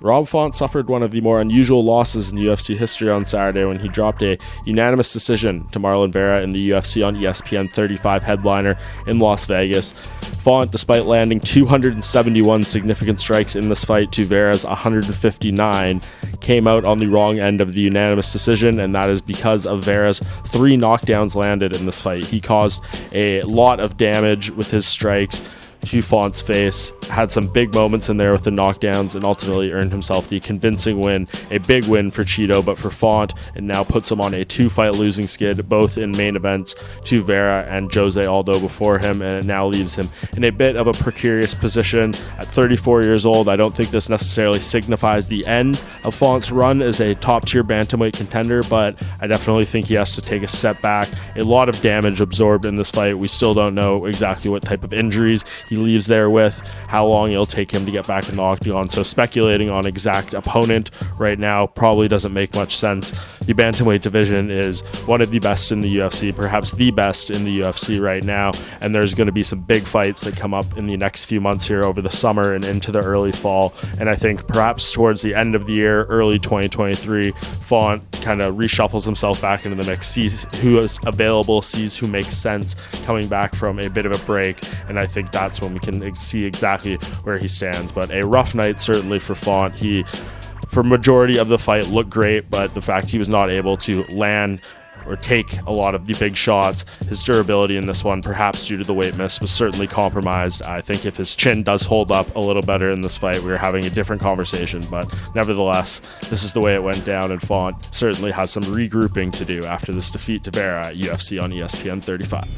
Rob Font suffered one of the more unusual losses in UFC history on Saturday when he dropped a unanimous decision to Marlon Vera in the UFC on ESPN 35 headliner in Las Vegas. Font, despite landing 271 significant strikes in this fight to Vera's 159, came out on the wrong end of the unanimous decision, and that is because of Vera's 3 knockdowns landed in this fight. He caused a lot of damage with his strikes to Font's face, had some big moments in there with the knockdowns, and ultimately earned himself the convincing win. A big win for Cheeto, but for Font, it now puts him on a 2-fight losing skid, both in main events to Vera and Jose Aldo before him, and it now leaves him in a bit of a precarious position. At 34 years old, I don't think this necessarily signifies the end of Font's run as a top-tier bantamweight contender, but I definitely think he has to take a step back. A lot of damage absorbed in this fight. We still don't know exactly what type of injuries he leaves there with, how long it'll take him to get back in the octagon. So speculating on exact opponent right now probably doesn't make much sense. The bantamweight division is one of the best in the UFC, perhaps the best in the UFC right now, and there's going to be some big fights that come up in the next few months here over the summer and into the early fall. And I think perhaps towards the end of the year, early 2023, Font kind of reshuffles himself back into the mix, sees who is available, sees who makes sense coming back from a bit of a break, and I think that's when we can see exactly where he stands. But a rough night certainly for Font. He, for majority of the fight, looked great, but the fact he was not able to land or take a lot of the big shots, his durability in this one, perhaps due to the weight miss, was certainly compromised. I think if his chin does hold up a little better in this fight, we're having a different conversation, but nevertheless, this is the way it went down, and Font certainly has some regrouping to do after this defeat to Vera at UFC on ESPN 35.